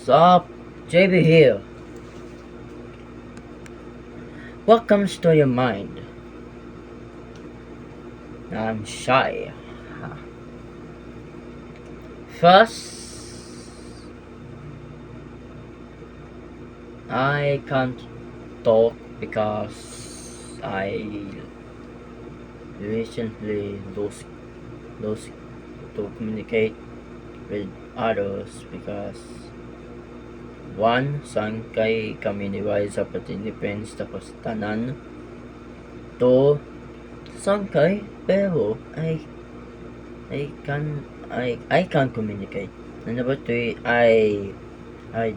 What's up? JB here. What comes to your mind? I'm shy. First, I can't talk because I recently lost to communicate with others because one, sangkay kami ni Wise sa Philippines tapos tanan. Two, sangkay pero I can communicate. And number three, I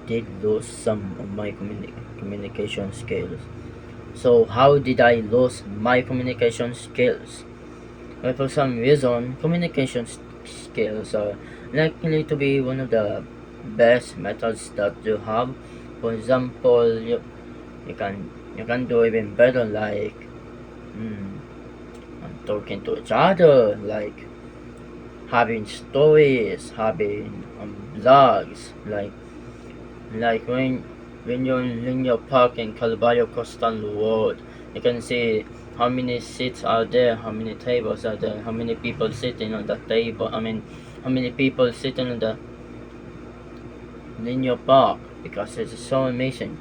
did lose some of my communication skills. So how did I lose my communication skills? Well, for some reason, communication skills are likely to be one of the best methods that you have. For example, you can do even better like talking to each other, like having stories, having vlogs, like when you're in Linear Park in Calvario Coastal Road, you can see how many seats are there, how many tables are there, how many people sitting on the table. I mean, how many people sitting on the Linear Park because it's so amazing.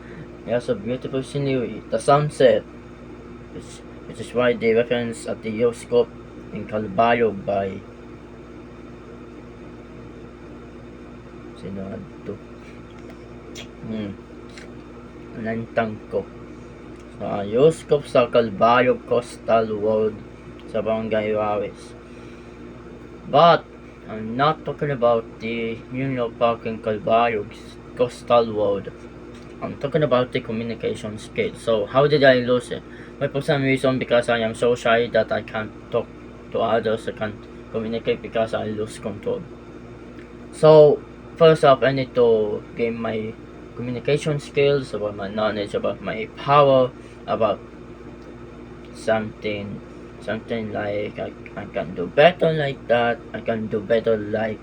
There's a beautiful scenery, the sunset, which is why they reference at the Euroscope in Calvario by sino to Lantang ko sa Euroscope sa Calvario Coastal Road sa Barangay Rares. But I'm not talking about the Union Park in Calvario Coastal Road. I'm talking about the communication skills. So how did I lose it? Well, for some reason, because I am so shy that I can't talk to others, I can't communicate because I lose control. So first off, I need to gain my communication skills, about my knowledge, about my power, about something like I can do better like that. I can do better like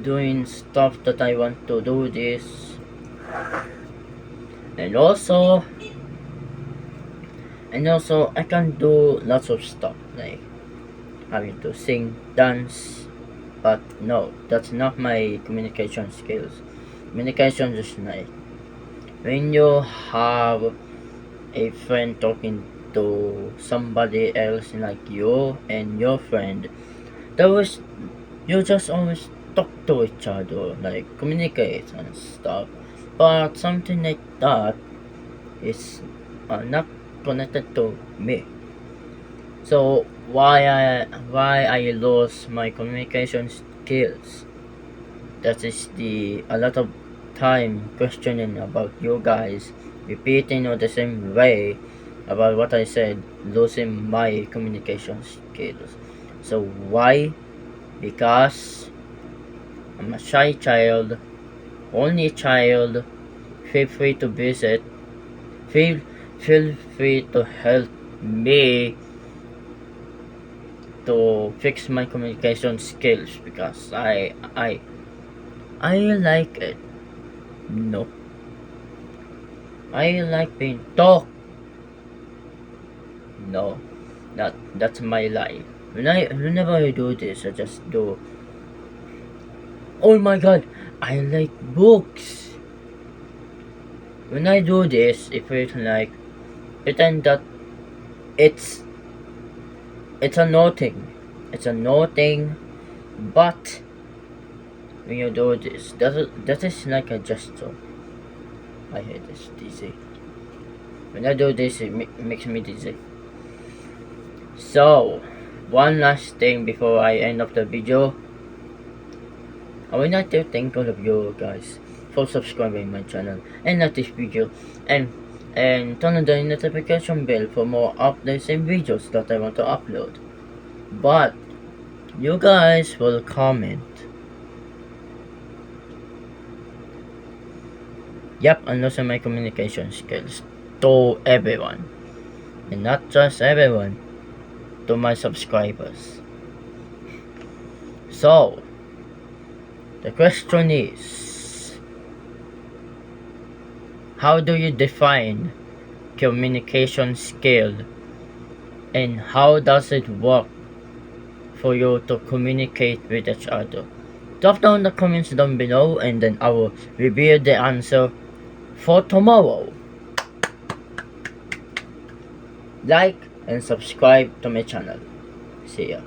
doing stuff that I want to do this, and also I can do lots of stuff like having to sing, dance. But no, that's not my communication skills. Communication is like when you have a friend talking to somebody else like you and your friend, you just always talk to each other, like communicate and stuff. But something like that is not connected to me. So why I lost my communication skills? That is a lot of time questioning about you guys, repeating on the same way about what I said, losing my communication skills. So why? Because I'm a shy child, only child. Feel free to visit. Feel free to help me to fix my communication skills because I like it. No, I like being talked. No, that's my life. Whenever I do this, I just do. Oh my god, I like books. When I do this, it feels like pretend that it's a nothing. It's a nothing, but when you do this, that is like a gesture. I hate this dizzy. When I do this, it makes me dizzy. So, one last thing before I end up the video. I would like to thank all of you guys for subscribing my channel and like this video and turn on the notification bell for more updates and videos that I want to upload. But you guys will comment. Yep, I'm losing my communication skills to everyone. And not just everyone, to my subscribers. So, the question is, how do you define communication skill, and how does it work for you to communicate with each other? Drop down the comments down below, and then I will reveal the answer for tomorrow. Like and subscribe to my channel. See ya.